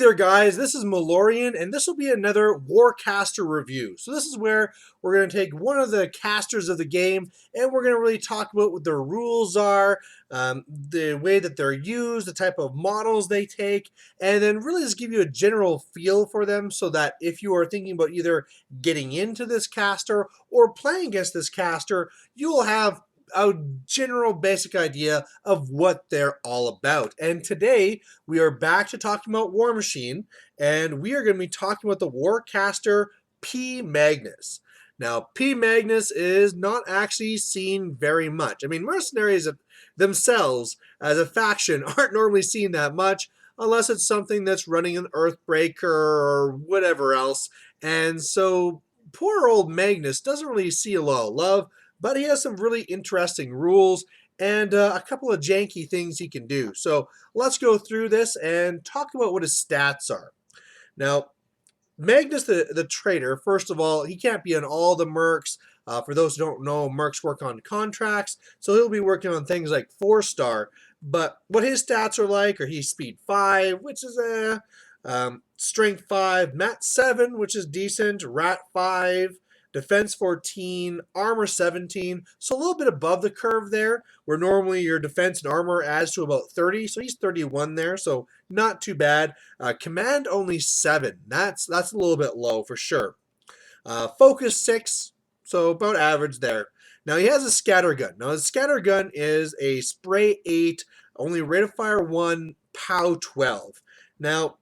there guys, this is Malorian, and this will be another Warcaster review. So this is where we're going to take one of the casters of the game, and we're going to really talk about what their rules are, the way that they're used, the type of models they take, and then really just give you a general feel for them so that if you are thinking about either getting into this caster or playing against this caster, you will have a general basic idea of what they're all about. And today we are back to talking about War Machine, and we are going to be talking about the Warcaster pMagnus. Now, pMagnus is not actually seen very much. I mean, Mercenaries themselves as a faction aren't normally seen that much unless it's something that's running an Earthbreaker or whatever else. And so poor old Magnus doesn't really see a lot of love, but he has some really interesting rules and a couple of janky things he can do. So let's go through this and talk about what his stats are. Now, Magnus the Traitor, first of all, he can't be on all the mercs. For those who don't know, mercs work on contracts, so he'll be working on things like 4-star. But what his stats are like are he's speed 5, which is strength 5, mat 7, which is decent, rat 5, defense 14, armor 17, so a little bit above the curve there, where normally your defense and armor adds to about 30, so he's 31 there, so not too bad. Command only 7, that's a little bit low for sure. Focus 6, so about average there. Now he has a scatter gun. Now his scatter gun is a spray 8, only rate of fire 1, POW 12. Now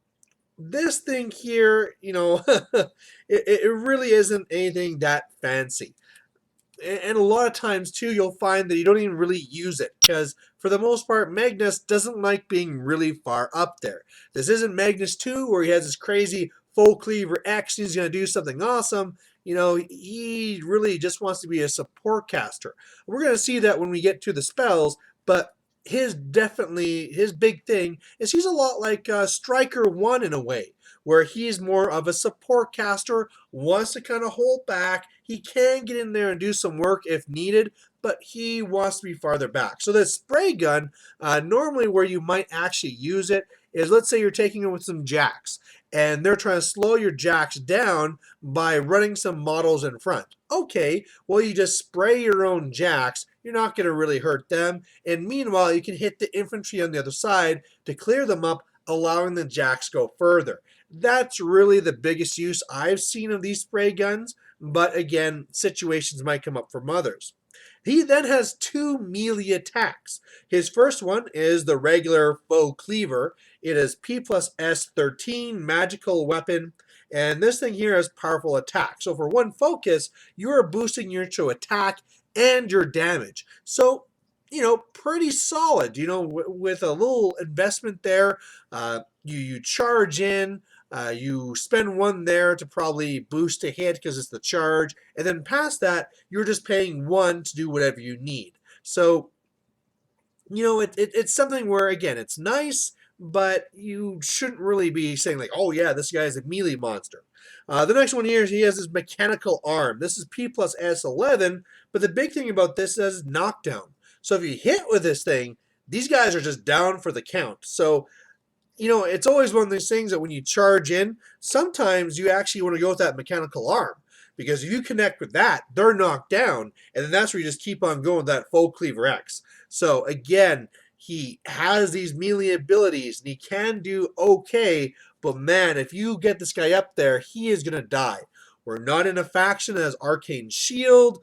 this thing here, you know, it really isn't anything that fancy. And a lot of times, too, you'll find that you don't even really use it because, for the most part, Magnus doesn't like being really far up there. This isn't Magnus 2 where he has this crazy full cleaver X and he's going to do something awesome. You know, he really just wants to be a support caster. We're going to see that when we get to the spells, but his big thing is he's a lot like Striker 1 in a way, where he's more of a support caster, wants to kind of hold back. He can get in there and do some work if needed, but he wants to be farther back. So the spray gun, normally where you might actually use it is, let's say you're taking it with some jacks, and they're trying to slow your jacks down by running some models in front. Okay, well, you just spray your own jacks. You're not going to really hurt them. And meanwhile, you can hit the infantry on the other side to clear them up, allowing the jacks go further. That's really the biggest use I've seen of these spray guns. But again, situations might come up from others. He then has 2 melee attacks. His first one is the regular bow cleaver. It is P plus S 13 magical weapon. And this thing here has powerful attack. So for 1 focus, you are boosting your attack and your damage. So, you know, pretty solid. You know, with a little investment there, you charge in, you spend 1 there to probably boost a hit because it's the charge, and then past that, you're just paying 1 to do whatever you need. So, you know, it's something where, again, it's nice, but you shouldn't really be saying like, oh yeah, this guy is a melee monster. The next one here is he has his mechanical arm. This is P plus S 11, but the big thing about this is knockdown. So if you hit with this thing, these guys are just down for the count. So, you know, it's always one of these things that when you charge in, sometimes you actually want to go with that mechanical arm. Because if you connect with that, they're knocked down, and then that's where you just keep on going with that full cleaver X. So again, he has these melee abilities, and he can do okay, but man, if you get this guy up there, he is going to die. We're not in a faction that has Arcane Shield.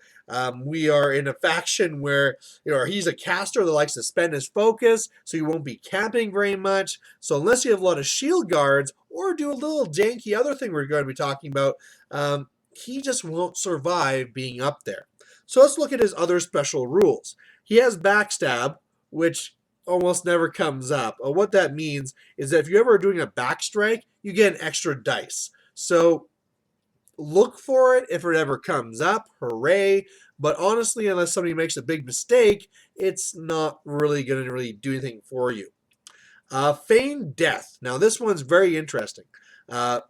We are in a faction where, you know, he's a caster that likes to spend his focus, so he won't be camping very much. So unless you have a lot of shield guards or do a little janky other thing we're going to be talking about, he just won't survive being up there. So let's look at his other special rules. He has backstab, which almost never comes up. What that means is that if you're ever doing a backstrike, you get an extra dice. So look for it if it ever comes up, hooray. But honestly, unless somebody makes a big mistake, it's not really going to really do anything for you. Feign death. Now this one's very interesting.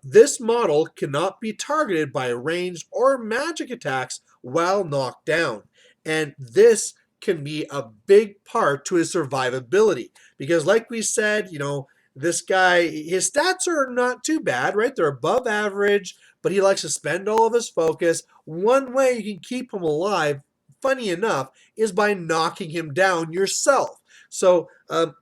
This model cannot be targeted by ranged or magic attacks while knocked down. And this can be a big part to his survivability. Because like we said, you know, this guy, his stats are not too bad, right? They're above average, but he likes to spend all of his focus. One way you can keep him alive, funny enough, is by knocking him down yourself. So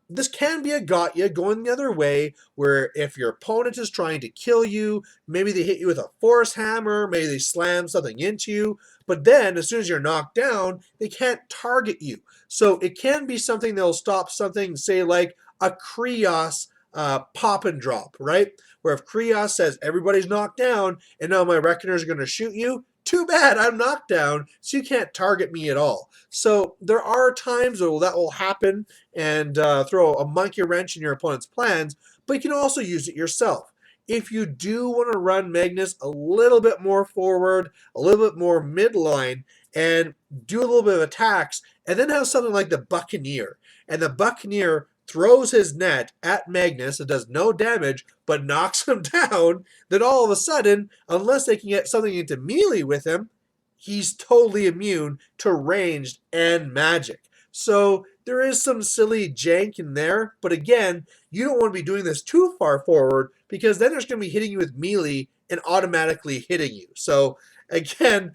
this can be a got ya going the other way, where if your opponent is trying to kill you, maybe they hit you with a force hammer, maybe they slam something into you, but then as soon as you're knocked down, they can't target you. So it can be something that'll stop something, say like a Krios pop and drop, right? Where if Krios says everybody's knocked down and now my Reckoners are going to shoot you, too bad, I'm knocked down, so you can't target me at all. So there are times that will happen and throw a monkey wrench in your opponent's plans, but you can also use it yourself. If you do want to run Magnus a little bit more forward, a little bit more midline, and do a little bit of attacks, and then have something like the Buccaneer, and the Buccaneer throws his net at Magnus and does no damage but knocks him down, then all of a sudden, unless they can get something into melee with him, he's totally immune to ranged and magic. So there is some silly jank in there, but again, you don't want to be doing this too far forward because then there's going to be hitting you with melee and automatically hitting you. So again,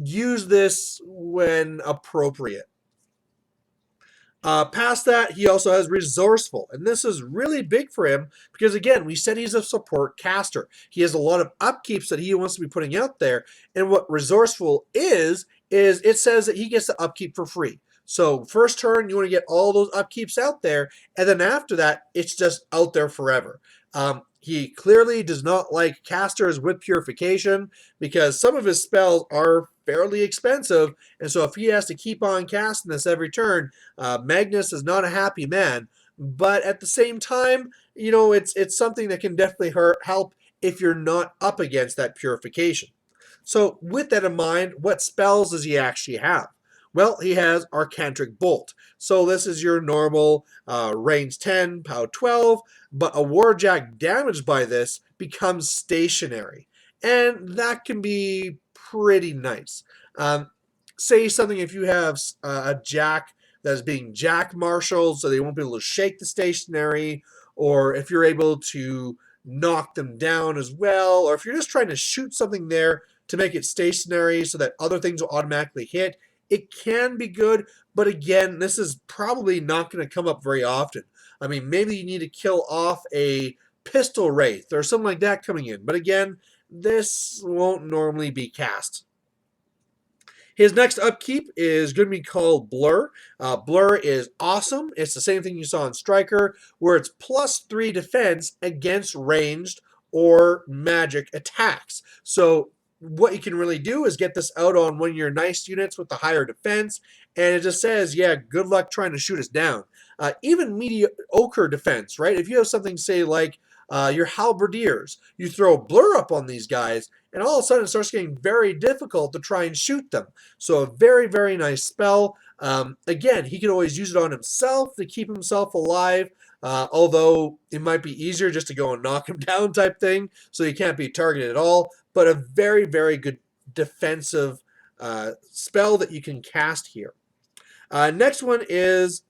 use this when appropriate. Past that, he also has Resourceful, and this is really big for him because, again, we said he's a support caster. He has a lot of upkeeps that he wants to be putting out there, and what Resourceful is it says that he gets the upkeep for free. So first turn, you want to get all those upkeeps out there, and then after that, it's just out there forever. He clearly does not like casters with Purification because some of his spells are fairly expensive, and so if he has to keep on casting this every turn, Magnus is not a happy man. But at the same time, it's something that can definitely help if you're not up against that Purification. So with that in mind, what spells does he actually have? Well, he has Arcantric Bolt. So this is your normal range 10, power 12, but a Warjack damaged by this becomes stationary. And that can be pretty nice. Say something if you have a Jack that is being Jack marshaled, so they won't be able to shake the stationary, or if you're able to knock them down as well, or if you're just trying to shoot something there to make it stationary so that other things will automatically hit, it can be good, but again, this is probably not going to come up very often. I mean, maybe you need to kill off a Pistol Wraith or something like that coming in, but again, this won't normally be cast. His next upkeep is going to be called Blur. Blur is awesome. It's the same thing you saw in Striker, where it's +3 defense against ranged or magic attacks. So what you can really do is get this out on one of your nice units with the higher defense, and it just says, yeah, good luck trying to shoot us down. Even mediocre defense, right? If you have something, say, like your halberdiers, you throw Blur up on these guys, and all of a sudden it starts getting very difficult to try and shoot them. So a very, very nice spell. Again, he can always use it on himself to keep himself alive, although it might be easier just to go and knock him down type thing, so he can't be targeted at all. But a very, very good defensive spell that you can cast here. Next one is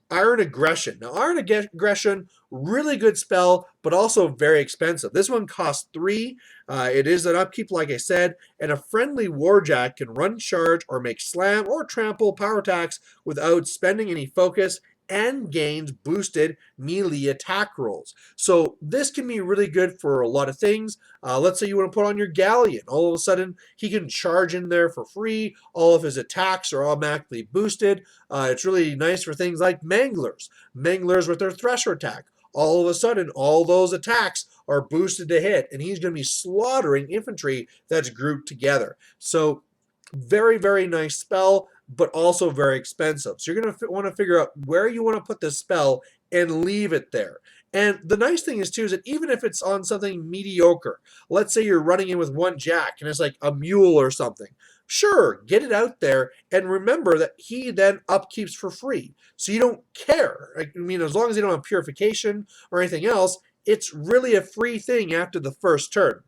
Iron Aggression. Now, Iron Aggression, really good spell, but also very expensive. This one costs 3. It is an upkeep, like I said, and a friendly Warjack can run charge or make slam or trample power attacks without spending any focus and gains boosted melee attack rolls. So this can be really good for a lot of things. Let's say you want to put on your Galleon. All of a sudden, he can charge in there for free. All of his attacks are automatically boosted. It's really nice for things like Manglers. Manglers with their Thresher attack. All of a sudden, all those attacks are boosted to hit, and he's going to be slaughtering infantry that's grouped together. So very, very nice spell, but also very expensive. So you're going to want to figure out where you want to put this spell and leave it there. And the nice thing is, too, is that even if it's on something mediocre, let's say you're running in with one Jack and it's like a mule or something, sure, get it out there and remember that he then upkeeps for free. So you don't care. I mean, as long as you don't have Purification or anything else, it's really a free thing after the first turn.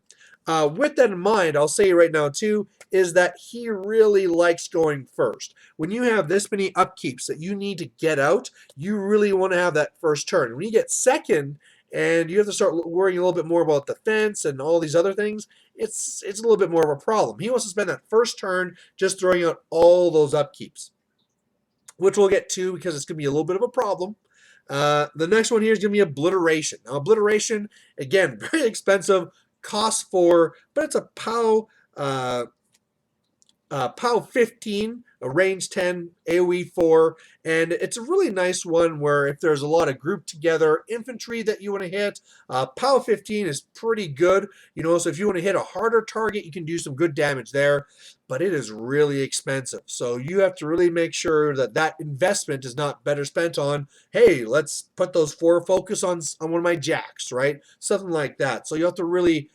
With that in mind, I'll say right now, too, is that he really likes going first. When you have this many upkeeps that you need to get out, you really want to have that first turn. When you get second and you have to start worrying a little bit more about defense and all these other things, it's a little bit more of a problem. He wants to spend that first turn just throwing out all those upkeeps, which we'll get to because it's going to be a little bit of a problem. The next one here is going to be Obliteration. Now, Obliteration, again, very expensive, costs 4, but it's a POW 15, a range 10, AoE 4, and it's a really nice one where if there's a lot of grouped together infantry that you want to hit, POW 15 is pretty good. So if you want to hit a harder target, you can do some good damage there, but it is really expensive. So you have to really make sure that that investment is not better spent on, hey, let's put those 4 focus on one of my jacks, right? Something like that. So you have to really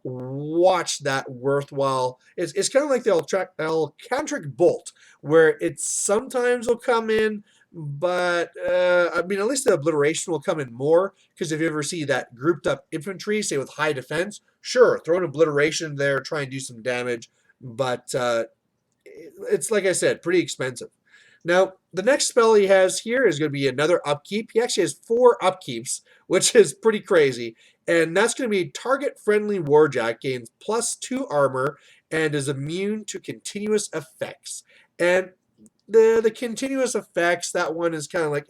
watch that worthwhile. It's kind of like the Alcantric Bolt, where it sometimes will come in, but at least the Obliteration will come in more, because if you ever see that grouped up infantry, say with high defense, sure, throw an Obliteration there, try and do some damage, but it's, like I said, pretty expensive. Now, the next spell he has here is going to be another upkeep. He actually has 4 upkeeps, which is pretty crazy. And that's going to be target-friendly Warjack gains +2 armor and is immune to continuous effects. And the continuous effects, that one is kind of like,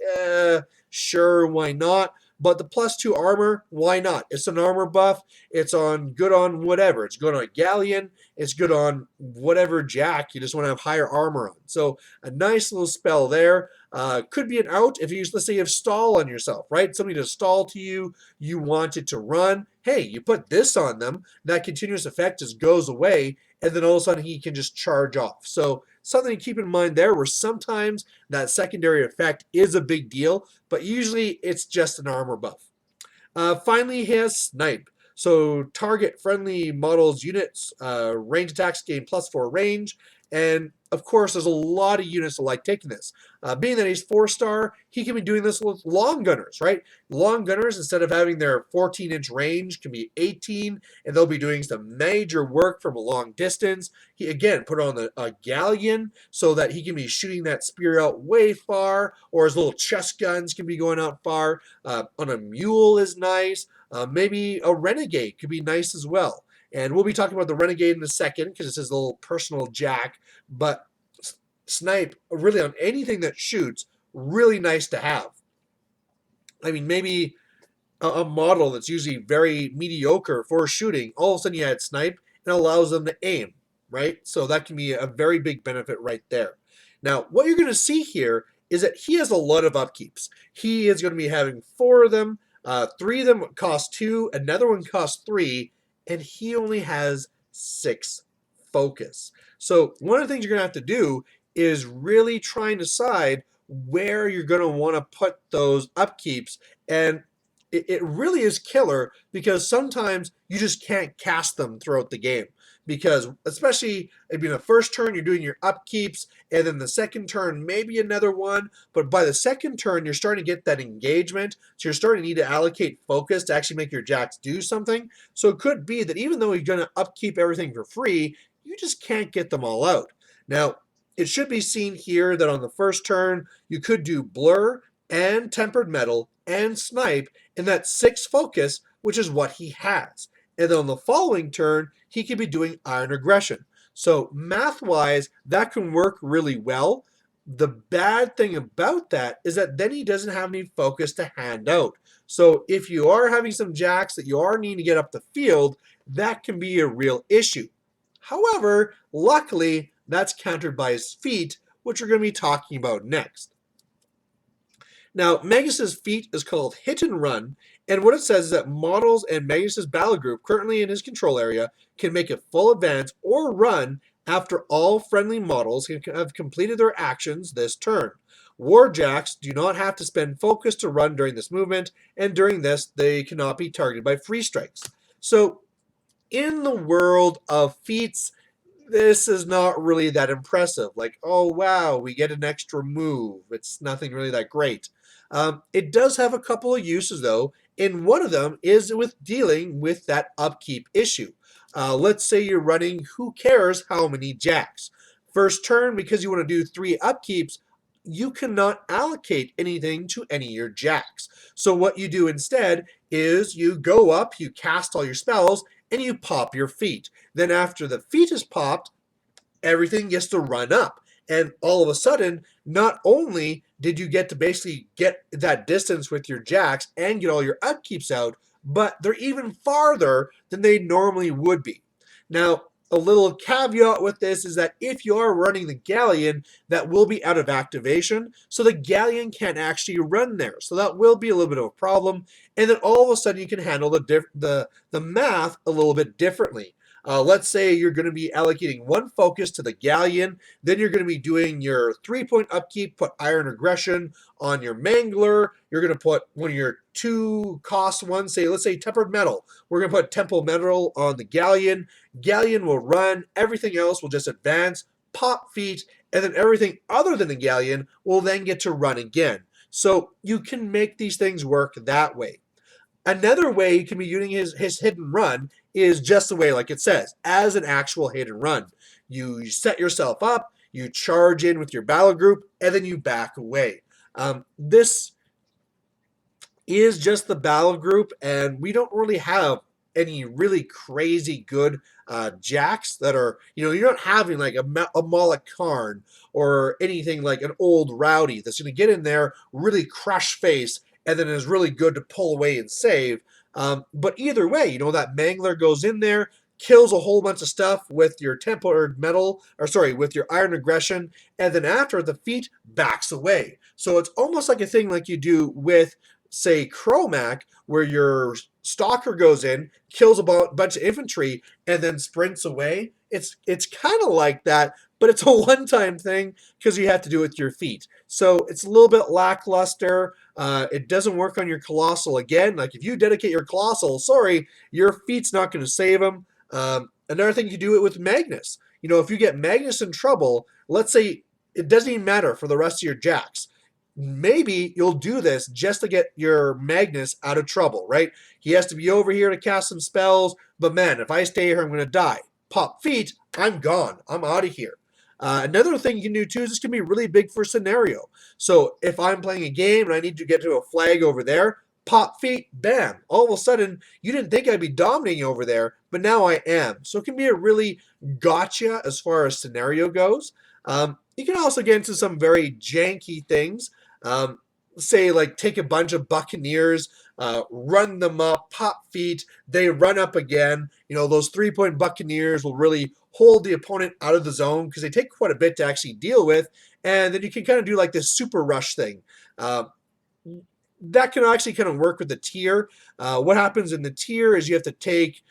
sure, why not? But the +2 armor, why not? It's an armor buff. It's good on whatever. It's good on Galleon. It's good on whatever jack you just want to have higher armor on. So a nice little spell there. Could be an out if you, let's say, you have stall on yourself, right? Somebody to stall to you, you want it to run. Hey, you put this on them. That continuous effect just goes away, and then all of a sudden he can just charge off. So something to keep in mind there, where sometimes that secondary effect is a big deal, but usually it's just an armor buff. Finally, he has Snipe. So target friendly models units, range attacks gain +4 range, and of course there's a lot of units that like taking this. Being that he's 4-star, he can be doing this with long gunners, right? Long gunners, instead of having their 14-inch range, can be 18, and they'll be doing some major work from a long distance. He, again, put on a galleon so that he can be shooting that spear out way far, or his little chest guns can be going out far. On a mule is nice. Maybe a renegade could be nice as well. And we'll be talking about the renegade in a second because it's his little personal jack. But Snipe, really on anything that shoots, really nice to have. Maybe a model that's usually very mediocre for shooting, all of a sudden you add Snipe, and it allows them to aim, right? So that can be a very big benefit right there. Now, what you're going to see here is that he has a lot of upkeeps. He is going to be having 4 of them. 3 of them cost 2, another one costs 3, and he only has 6 focus. So one of the things you're going to have to do is really try and decide where you're going to want to put those upkeeps, and it really is killer, because sometimes you just can't cast them throughout the game, because especially maybe in the first turn you're doing your upkeeps, and then the second turn maybe another one, but by the second turn you're starting to get that engagement, so you're starting to need to allocate focus to actually make your jacks do something. So it could be that even though you're going to upkeep everything for free, you just can't get them all out. Now, it should be seen here that on the first turn you could do Blur and Tempered Metal and Snipe in that 6 focus, which is what he has. And then on the following turn, he could be doing Iron Aggression. So math-wise, that can work really well. The bad thing about that is that then he doesn't have any focus to hand out. So if you are having some jacks that you are needing to get up the field, that can be a real issue. However, luckily, that's countered by his feat, which we're going to be talking about next. Now, Magnus's feat is called Hit and Run, and what it says is that models and Magnus's battle group currently in his control area can make a full advance or run after all friendly models have completed their actions this turn. Warjacks do not have to spend focus to run during this movement, and during this, they cannot be targeted by free strikes. So, in the world of feats, this is not really that impressive. Like, oh wow, we get an extra move. It's nothing really that great. It does have a couple of uses though, and one of them is with dealing with that upkeep issue. Let's say you're running, who cares how many jacks? First turn, because you want to do 3 upkeeps, you cannot allocate anything to any of your jacks. So what you do instead is you go up, you cast all your spells, and you pop your feat. Then after the feat is popped, everything gets to run up. And all of a sudden, not only did you get to basically get that distance with your jacks and get all your upkeeps out, but they're even farther than they normally would be. Now, a little caveat with this is that if you are running the galleon, that will be out of activation, so the galleon can't actually run there. So that will be a little bit of a problem. And then all of a sudden, you can handle the math a little bit differently. Let's say you're going to be allocating one focus to the galleon, then you're going to be doing your 3-point upkeep, put iron aggression on your mangler. You're going to put one of your 2 cost ones, say, let's say tempered metal. We're going to put temple metal on the galleon. Galleon will run, everything else will just advance, pop feet, and then everything other than the galleon will then get to run again. So you can make these things work that way. Another way he can be using his hit and run is just the way, like it says, as an actual hit and run. You set yourself up, you charge in with your battle group, and then you back away. This is just the battle group, and we don't really have any really crazy good jacks that are, you're not having like a Moloch Karn or anything like an old Rowdy that's going to get in there, really crush face, and then is really good to pull away and save. But either way, that Mangler goes in there, kills a whole bunch of stuff with your tempered metal, or sorry, with your iron aggression, and then after the feat backs away. So it's almost like a thing like you do with, say, Chromac, where your stalker goes in, kills a bunch of infantry, and then sprints away. It's kind of like that, but it's a one-time thing because you have to do it with your feet. So it's a little bit lackluster. It doesn't work on your Colossal again. Like if you dedicate your Colossal, sorry, your feat's not going to save him. Another thing, you do it with Magnus. If you get Magnus in trouble, let's say it doesn't even matter for the rest of your jacks. Maybe you'll do this just to get your Magnus out of trouble, right? He has to be over here to cast some spells, but man, if I stay here, I'm going to die. Pop feet, I'm gone. I'm out of here. Another thing you can do too is this can be really big for scenario. So if I'm playing a game and I need to get to a flag over there, pop feet, bam. All of a sudden, you didn't think I'd be dominating over there, but now I am. So it can be a really gotcha as far as scenario goes. You can also get into some very janky things. Say, like, take a bunch of Buccaneers, run them up, pop feet, they run up again. Those 3-point Buccaneers will really hold the opponent out of the zone because they take quite a bit to actually deal with. And then you can kind of do like this super rush thing. That can actually kind of work with the tier. What happens in the tier is you have to take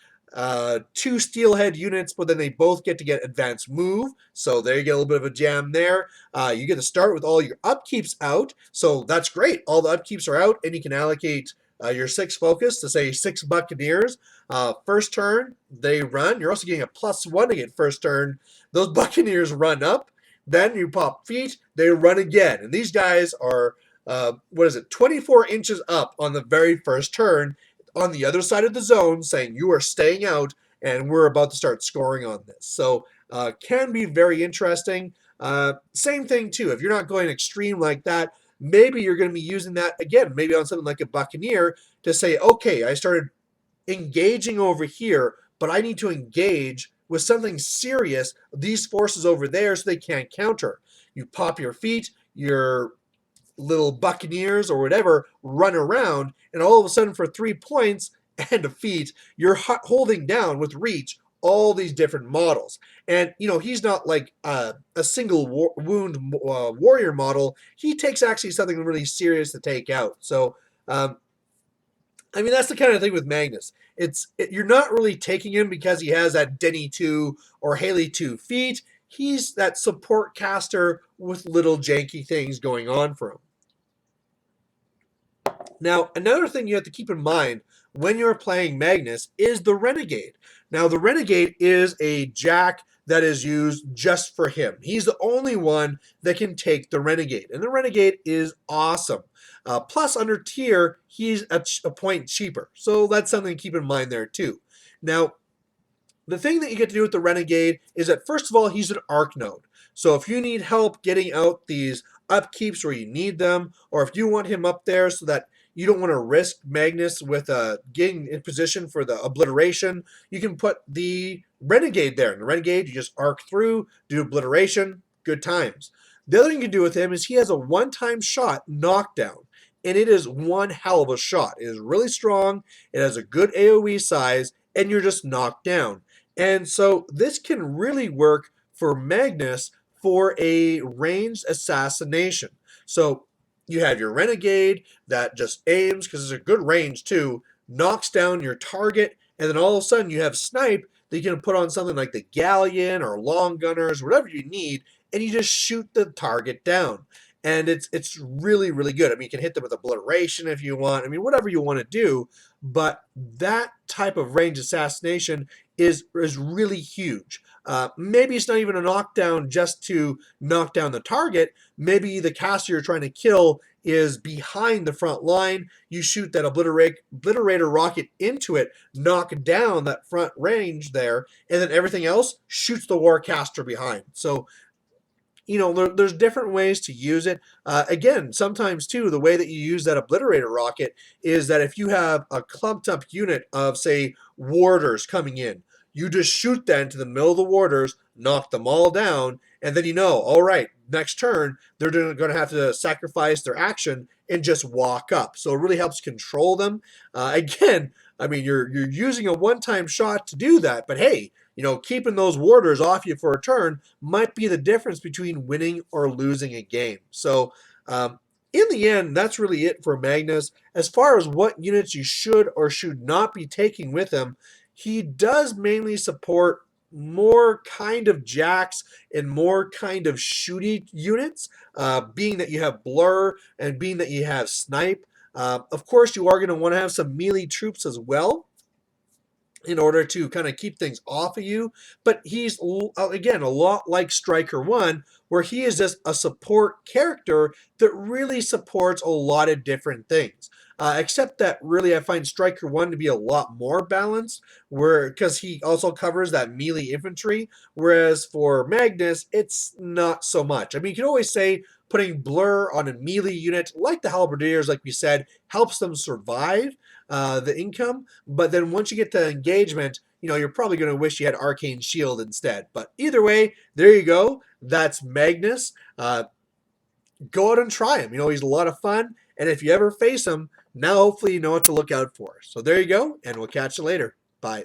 2 steelhead units, but then they both get to get advanced move. So there you get a little bit of a jam there. You get to start with all your upkeeps out. So that's great. All the upkeeps are out, and you can allocate your 6 focus to, say, 6 Buccaneers. First turn, they run. You're also getting a +1 to get first turn. Those Buccaneers run up. Then you pop feet. They run again. And these guys are, 24 inches up on the very first turn, on the other side of the zone, saying you are staying out and we're about to start scoring on this. So can be very interesting. Same thing too, if you're not going extreme like that, maybe you're going to be using that again, maybe on something like a Buccaneer, to say, okay, I started engaging over here, but I need to engage with something serious, these forces over there, so they can't counter. You pop your feet, your little Buccaneers or whatever run around, and all of a sudden for 3 points and a feat, you're holding down with reach all these different models. And he's not like a single wound warrior model. He takes actually something really serious to take out. So that's the kind of thing with Magnus. You're not really taking him because he has that Denny 2 or Haley 2 feat. He's that support caster with little janky things going on for him. Now, another thing you have to keep in mind when you're playing Magnus is the Renegade. Now, the Renegade is a jack that is used just for him. He's the only one that can take the Renegade, and the Renegade is awesome. Plus, under tier, he's a point cheaper, so that's something to keep in mind there too. Now, the thing that you get to do with the Renegade is that, first of all, he's an arc node. So if you need help getting out these upkeeps where you need them, or if you want him up there so that you don't want to risk Magnus with getting in position for the obliteration, you can put the Renegade there. And the Renegade, you just arc through, do obliteration, good times. The other thing you can do with him is he has a one-time shot knockdown, and it is one hell of a shot. It is really strong, it has a good AoE size, and you're just knocked down. And so this can really work for Magnus for a ranged assassination. So you have your Renegade that just aims, because it's a good range too, knocks down your target, and then all of a sudden you have Snipe that you can put on something like the Galleon or Long Gunners, whatever you need, and you just shoot the target down. And it's really, really good. I mean, you can hit them with obliteration if you want. I mean, whatever you want to do, but that type of range assassination is really huge. Maybe it's not even a knockdown just to knock down the target. Maybe the caster you're trying to kill is behind the front line. You shoot that obliterator rocket into it, knock down that front range there, and then everything else shoots the Warcaster behind. So there's different ways to use it. Again, sometimes too, the way that you use that obliterator rocket is that if you have a clumped up unit of, say, warders coming in, you just shoot that into the middle of the warders, knock them all down, and then all right, next turn, they're going to have to sacrifice their action and just walk up. So it really helps control them. Again, I mean, you're using a one-time shot to do that, but hey, keeping those warders off you for a turn might be the difference between winning or losing a game. So, in the end, that's really it for Magnus. As far as what units you should or should not be taking with him, he does mainly support more kind of jacks and more kind of shooty units, being that you have Blur and being that you have Snipe. Of course, you are going to want to have some melee troops as well in order to kind of keep things off of you. But he's, again, a lot like Striker 1, where he is just a support character that really supports a lot of different things. Except that really I find Striker 1 to be a lot more balanced, because he also covers that melee infantry, whereas for Magnus, it's not so much. I mean, you can always say putting Blur on a melee unit, like the Halberdiers, like we said, helps them survive the income, but then once you get to engagement, you're probably going to wish you had Arcane Shield instead. But either way, there you go. That's Magnus. Go out and try him. He's a lot of fun, and if you ever face him, now hopefully you know what to look out for. So there you go, and we'll catch you later. Bye.